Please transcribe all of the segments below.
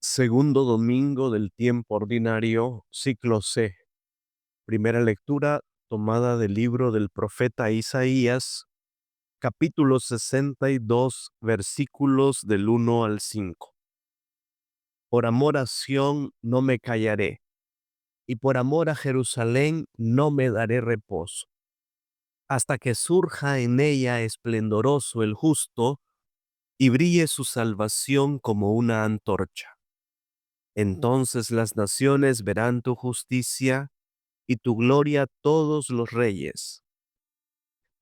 Segundo domingo del tiempo ordinario, ciclo C. Primera lectura tomada del libro del profeta Isaías, capítulo 62, versículos del 1 al 5. Por amor a Sión no me callaré, y por amor a Jerusalén no me daré reposo, hasta que surja en ella esplendoroso el justo y brille su salvación como una antorcha. Entonces las naciones verán tu justicia y tu gloria todos los reyes.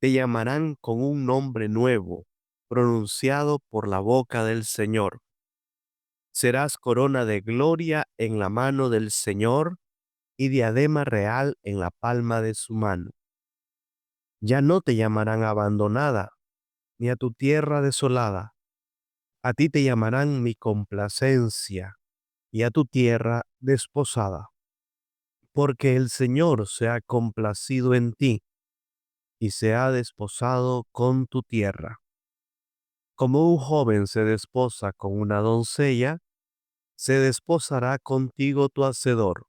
Te llamarán con un nombre nuevo, pronunciado por la boca del Señor. Serás corona de gloria en la mano del Señor y diadema real en la palma de su mano. Ya no te llamarán abandonada, ni a tu tierra desolada. A ti te llamarán mi complacencia, y a tu tierra desposada. Porque el Señor se ha complacido en ti y se ha desposado con tu tierra. Como un joven se desposa con una doncella, se desposará contigo tu hacedor.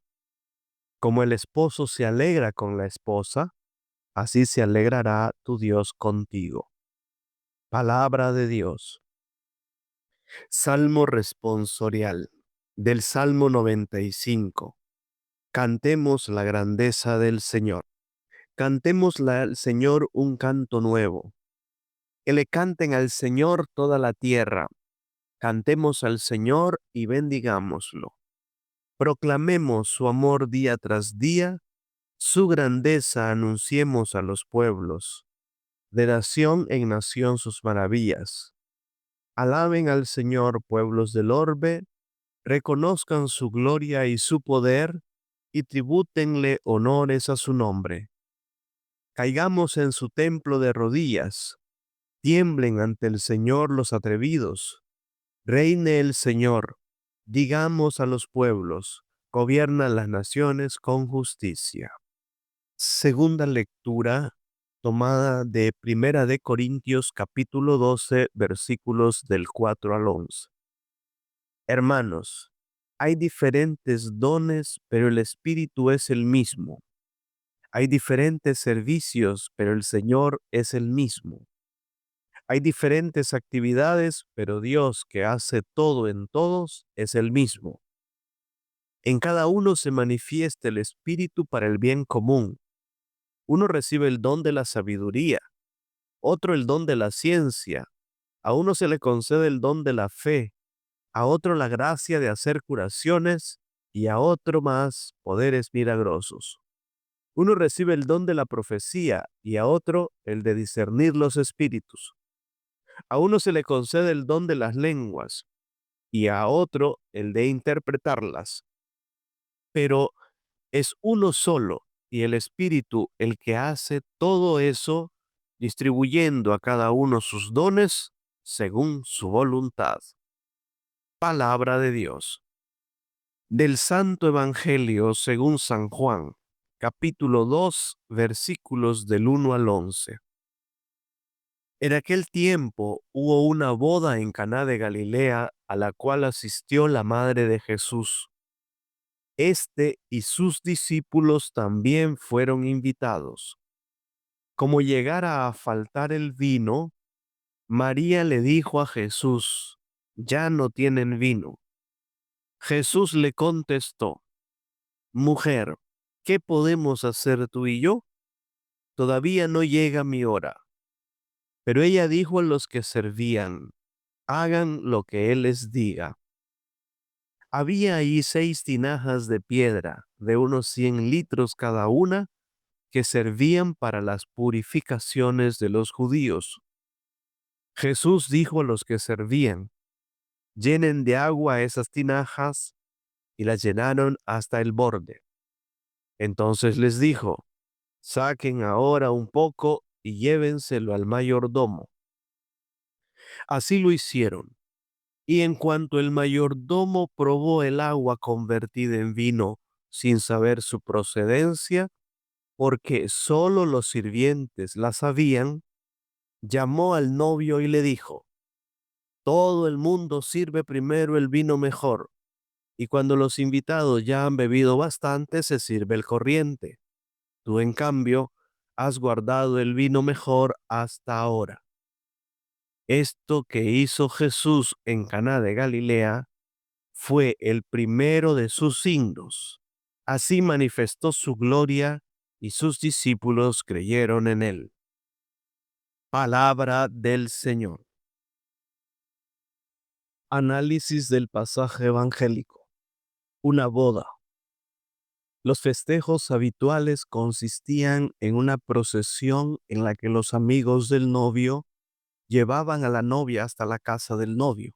Como el esposo se alegra con la esposa, así se alegrará tu Dios contigo. Palabra de Dios. Salmo responsorial del Salmo 95. Cantemos la grandeza del Señor. Cantémosle al Señor un canto nuevo. Que le canten al Señor toda la tierra. Cantemos al Señor y bendigámoslo. Proclamemos su amor día tras día, su grandeza anunciemos a los pueblos. De nación en nación sus maravillas. Alaben al Señor pueblos del orbe, reconozcan su gloria y su poder, y tribútenle honores a su nombre. Caigamos en su templo de rodillas, tiemblen ante el Señor los atrevidos. Reine el Señor, digamos a los pueblos, gobierna las naciones con justicia. Segunda lectura tomada de Primera de Corintios capítulo 12 versículos del 4 al 11. Hermanos, hay diferentes dones, pero el Espíritu es el mismo. Hay diferentes servicios, pero el Señor es el mismo. Hay diferentes actividades, pero Dios que hace todo en todos es el mismo. En cada uno se manifiesta el Espíritu para el bien común. Uno recibe el don de la sabiduría, otro el don de la ciencia, a uno se le concede el don de la fe, a otro la gracia de hacer curaciones y a otro más poderes milagrosos. Uno recibe el don de la profecía y a otro el de discernir los espíritus. A uno se le concede el don de las lenguas y a otro el de interpretarlas. Pero es uno solo y el Espíritu el que hace todo eso, distribuyendo a cada uno sus dones según su voluntad. Palabra de Dios. Del Santo Evangelio según San Juan, capítulo 2, versículos del 1 al 11. En aquel tiempo hubo una boda en Caná de Galilea a la cual asistió la madre de Jesús. Este y sus discípulos también fueron invitados. Como llegara a faltar el vino, María le dijo a Jesús, ya no tienen vino. Jesús le contestó, mujer, ¿qué podemos hacer tú y yo? Todavía no llega mi hora. Pero ella dijo a los que servían, hagan lo que él les diga. Había ahí 6 tinajas de piedra, de unos 100 litros cada una, que servían para las purificaciones de los judíos. Jesús dijo a los que servían, llenen de agua esas tinajas, y las llenaron hasta el borde. Entonces les dijo, saquen ahora un poco y llévenselo al mayordomo. Así lo hicieron. Y en cuanto el mayordomo probó el agua convertida en vino sin saber su procedencia, porque sólo los sirvientes la sabían, llamó al novio y le dijo, todo el mundo sirve primero el vino mejor, y cuando los invitados ya han bebido bastante, se sirve el corriente. Tú, en cambio, has guardado el vino mejor hasta ahora. Esto que hizo Jesús en Caná de Galilea fue el primero de sus signos. Así manifestó su gloria y sus discípulos creyeron en él. Palabra del Señor. Análisis del pasaje evangélico. Una boda. Los festejos habituales consistían en una procesión en la que los amigos del novio llevaban a la novia hasta la casa del novio,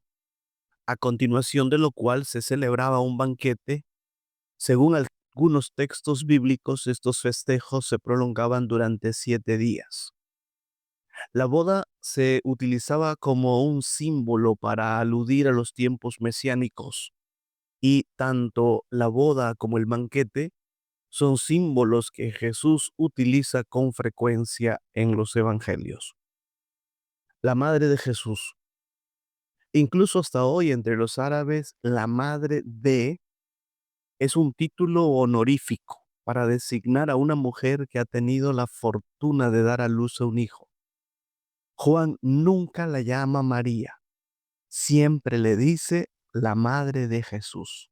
a continuación de lo cual se celebraba un banquete. Según algunos textos bíblicos, estos festejos se prolongaban durante 7 días. La boda se utilizaba como un símbolo para aludir a los tiempos mesiánicos, y tanto la boda como el banquete son símbolos que Jesús utiliza con frecuencia en los evangelios. La madre de Jesús. Incluso hasta hoy entre los árabes, la madre de es un título honorífico para designar a una mujer que ha tenido la fortuna de dar a luz a un hijo. Juan nunca la llama María, siempre le dice la madre de Jesús.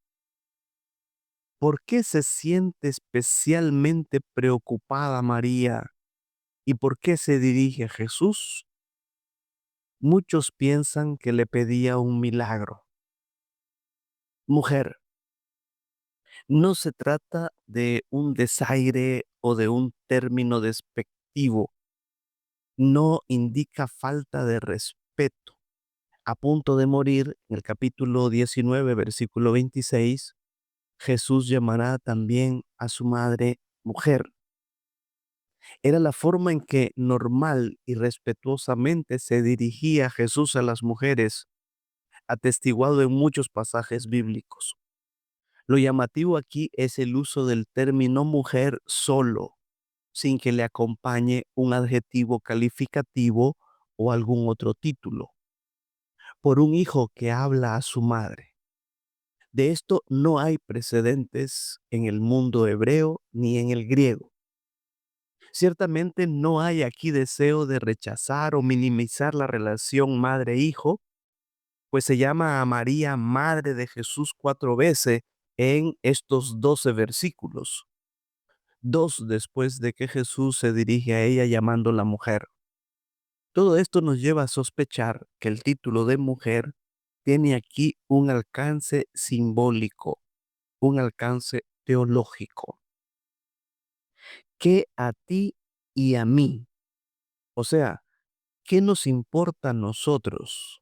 ¿Por qué se siente especialmente preocupada María y por qué se dirige a Jesús? Muchos piensan que le pedía un milagro. Mujer, no se trata de un desaire o de un término despectivo. No indica falta de respeto. A punto de morir, en el capítulo 19, versículo 26, Jesús llamará también a su madre mujer. Era la forma en que normal y respetuosamente se dirigía Jesús a las mujeres, atestiguado en muchos pasajes bíblicos. Lo llamativo aquí es el uso del término mujer solo, sin que le acompañe un adjetivo calificativo o algún otro título. Por un hijo que habla a su madre. De esto no hay precedentes en el mundo hebreo ni en el griego. Ciertamente no hay aquí deseo de rechazar o minimizar la relación madre-hijo, pues se llama a María Madre de Jesús 4 veces en estos 12 versículos, 2 después de que Jesús se dirige a ella llamándola mujer. Todo esto nos lleva a sospechar que el título de mujer tiene aquí un alcance simbólico, un alcance teológico. ¿Qué a ti y a mí? O sea, ¿qué nos importa a nosotros?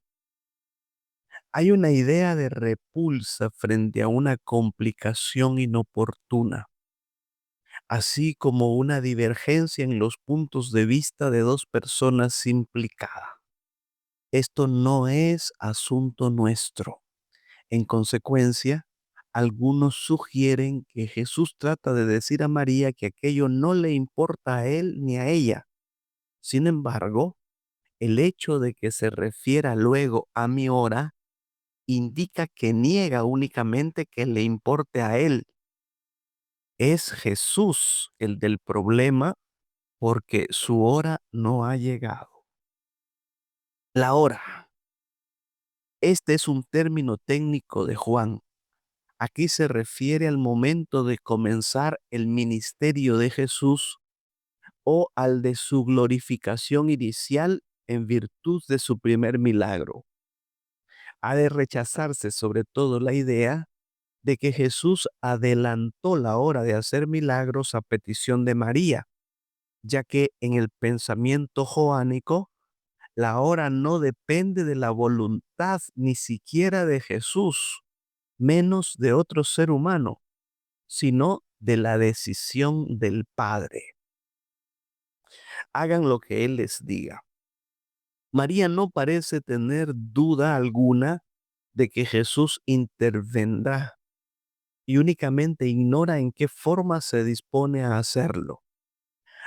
Hay una idea de repulsa frente a una complicación inoportuna, así como una divergencia en los puntos de vista de dos personas implicadas. Esto no es asunto nuestro. En consecuencia, algunos sugieren que Jesús trata de decir a María que aquello no le importa a él ni a ella. Sin embargo, el hecho de que se refiera luego a mi hora indica que niega únicamente que le importe a él. Es Jesús el del problema porque su hora no ha llegado. La hora. Este es un término técnico de Juan. Aquí se refiere al momento de comenzar el ministerio de Jesús o al de su glorificación inicial en virtud de su primer milagro. Ha de rechazarse sobre todo la idea de que Jesús adelantó la hora de hacer milagros a petición de María, ya que en el pensamiento joánico la hora no depende de la voluntad ni siquiera de Jesús, menos de otro ser humano, sino de la decisión del Padre. Hagan lo que Él les diga. María no parece tener duda alguna de que Jesús intervendrá y únicamente ignora en qué forma se dispone a hacerlo.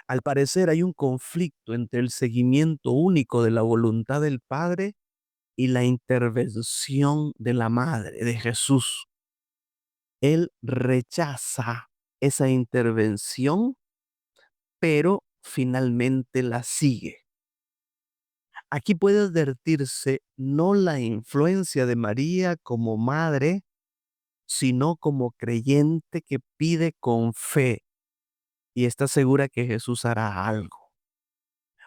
Al parecer hay un conflicto entre el seguimiento único de la voluntad del Padre y la intervención de la Madre de Jesús. Él rechaza esa intervención, pero finalmente la sigue. Aquí puede advertirse no la influencia de María como madre, sino como creyente que pide con fe y está segura que Jesús hará algo.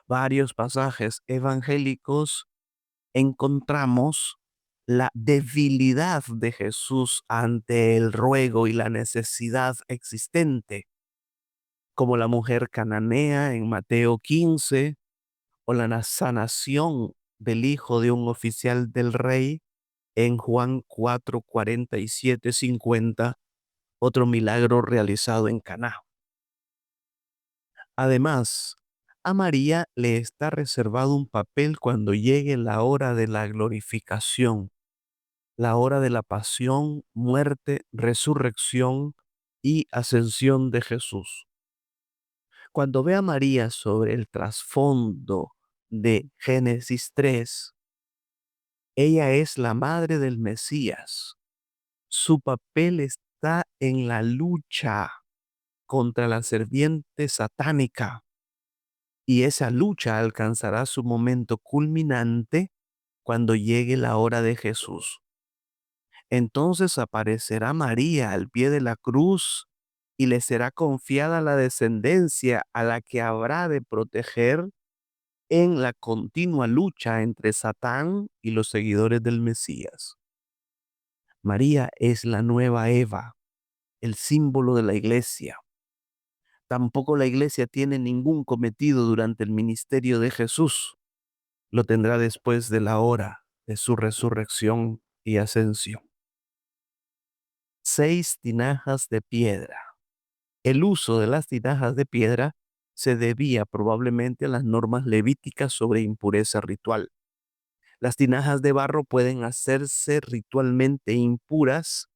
Varios pasajes evangélicos encontramos la debilidad de Jesús ante el ruego y la necesidad existente, como la mujer cananea en Mateo 15 o la sanación del hijo de un oficial del rey en Juan 4, 47, 50, otro milagro realizado en Caná. Además, a María le está reservado un papel cuando llegue la hora de la glorificación, la hora de la pasión, muerte, resurrección y ascensión de Jesús. Cuando ve a María sobre el trasfondo de Génesis 3, ella es la madre del Mesías. Su papel está en la lucha contra la serpiente satánica y esa lucha alcanzará su momento culminante cuando llegue la hora de Jesús. Entonces aparecerá María al pie de la cruz y le será confiada la descendencia a la que habrá de proteger en la continua lucha entre Satán y los seguidores del Mesías. María es la nueva Eva, el símbolo de la iglesia. Tampoco la iglesia tiene ningún cometido durante el ministerio de Jesús. Lo tendrá después de la hora de su resurrección y ascensión. 6 tinajas de piedra. El uso de las tinajas de piedra se debía probablemente a las normas levíticas sobre impureza ritual. Las tinajas de barro pueden hacerse ritualmente impuras,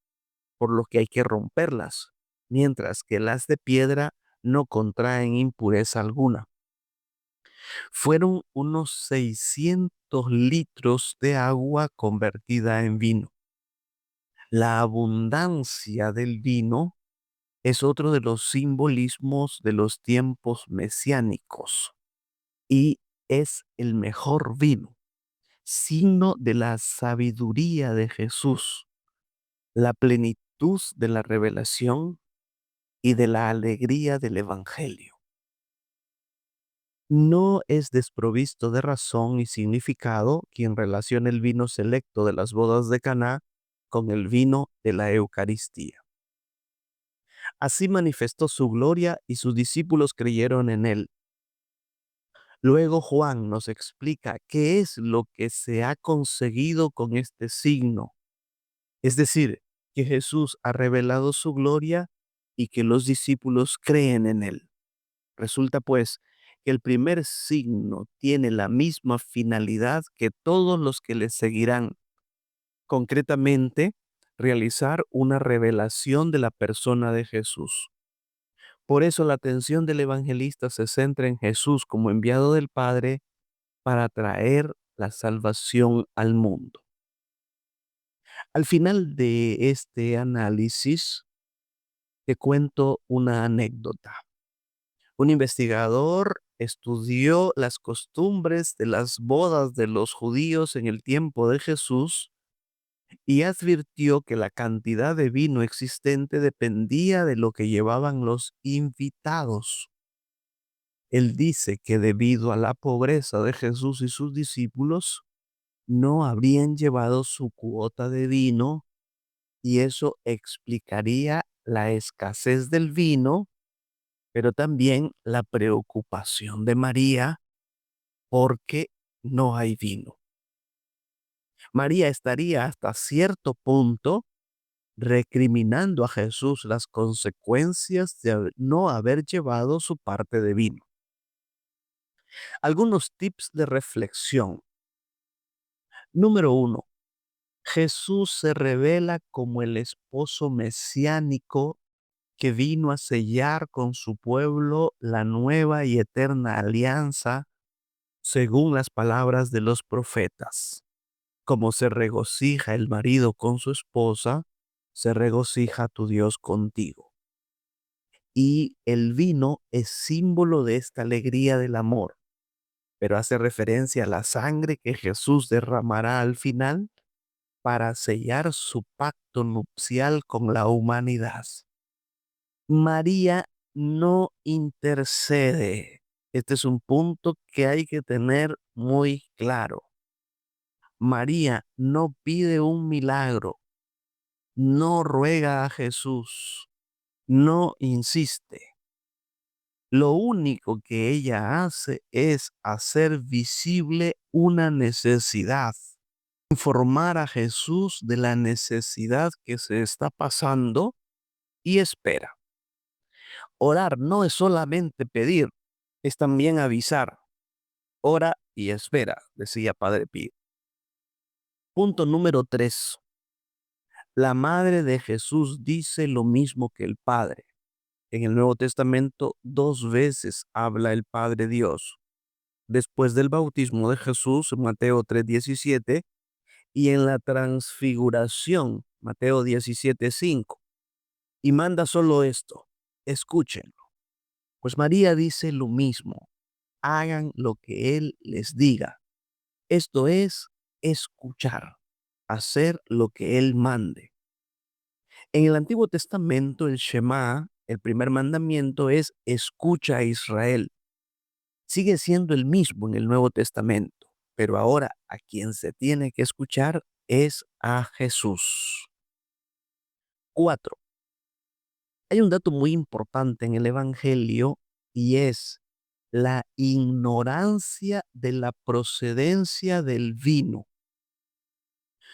por lo que hay que romperlas, mientras que las de piedra no contraen impureza alguna. Fueron unos 600 litros de agua convertida en vino. La abundancia del vino es otro de los simbolismos de los tiempos mesiánicos y es el mejor vino, signo de la sabiduría de Jesús, la plenitud de la revelación y de la alegría del Evangelio. No es desprovisto de razón y significado quien relaciona el vino selecto de las bodas de Caná con el vino de la Eucaristía. Así manifestó su gloria y sus discípulos creyeron en él. Luego Juan nos explica qué es lo que se ha conseguido con este signo. Es decir, que Jesús ha revelado su gloria y que los discípulos creen en él. Resulta pues que el primer signo tiene la misma finalidad que todos los que le seguirán, concretamente, realizar una revelación de la persona de Jesús. Por eso la atención del evangelista se centra en Jesús como enviado del Padre para traer la salvación al mundo. Al final de este análisis, te cuento una anécdota. Un investigador estudió las costumbres de las bodas de los judíos en el tiempo de Jesús y advirtió que la cantidad de vino existente dependía de lo que llevaban los invitados. Él dice que debido a la pobreza de Jesús y sus discípulos, no habrían llevado su cuota de vino y eso explicaría la escasez del vino, pero también la preocupación de María porque no hay vino. María estaría hasta cierto punto recriminando a Jesús las consecuencias de no haber llevado su parte de vino. Algunos tips de reflexión. Número 1. Jesús se revela como el esposo mesiánico que vino a sellar con su pueblo la nueva y eterna alianza, según las palabras de los profetas. Como se regocija el marido con su esposa, se regocija tu Dios contigo. Y el vino es símbolo de esta alegría del amor, pero hace referencia a la sangre que Jesús derramará al final para sellar su pacto nupcial con la humanidad. María no intercede. Este es un punto que hay que tener muy claro. María no pide un milagro, no ruega a Jesús, no insiste. Lo único que ella hace es hacer visible una necesidad, informar a Jesús de la necesidad que se está pasando y espera. Orar no es solamente pedir, es también avisar. Ora y espera, decía Padre Pío. Punto número 3. La madre de Jesús dice lo mismo que el Padre. En el Nuevo Testamento 2 veces habla el Padre Dios. Después del bautismo de Jesús, Mateo 3:17, y en la transfiguración, Mateo 17:5. Y manda solo esto, escúchenlo. Pues María dice lo mismo, hagan lo que Él les diga. Esto es escuchar, hacer lo que Él mande. En el Antiguo Testamento, el Shema, el primer mandamiento es escucha a Israel. Sigue siendo el mismo en el Nuevo Testamento, pero ahora a quien se tiene que escuchar es a Jesús. 4. Hay un dato muy importante en el Evangelio y es la ignorancia de la procedencia del vino.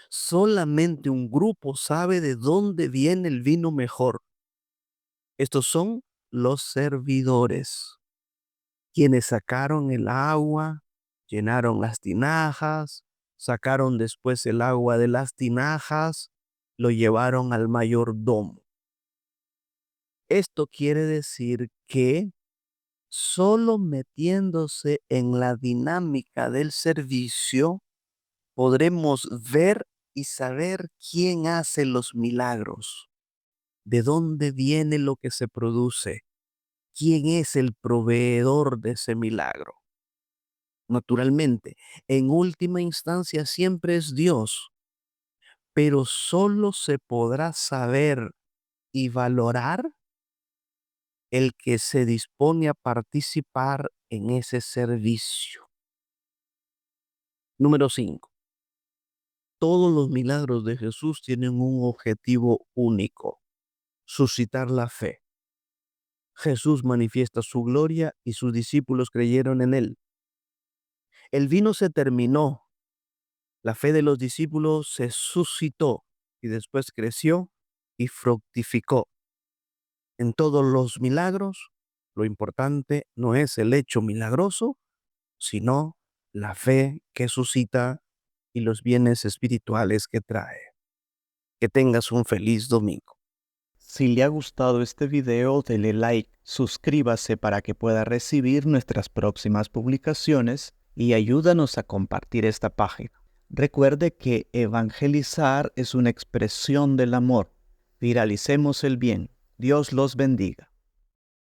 Solamente un grupo sabe de dónde viene el vino mejor. Estos son los servidores, quienes sacaron el agua, llenaron las tinajas, sacaron después el agua de las tinajas, lo llevaron al mayordomo. Esto quiere decir que solo metiéndose en la dinámica del servicio podremos ver y saber quién hace los milagros, de dónde viene lo que se produce, quién es el proveedor de ese milagro. Naturalmente, en última instancia siempre es Dios, pero solo se podrá saber y valorar el que se dispone a participar en ese servicio. Número 5. Todos los milagros de Jesús tienen un objetivo único: suscitar la fe. Jesús manifiesta su gloria y sus discípulos creyeron en él. El vino se terminó, la fe de los discípulos se suscitó y después creció y fructificó. En todos los milagros, lo importante no es el hecho milagroso, sino la fe que suscita y los bienes espirituales que trae. Que tengas un feliz domingo. Si le ha gustado este video, dele like, suscríbase para que pueda recibir nuestras próximas publicaciones y ayúdanos a compartir esta página. Recuerde que evangelizar es una expresión del amor. Viralicemos el bien. Dios los bendiga.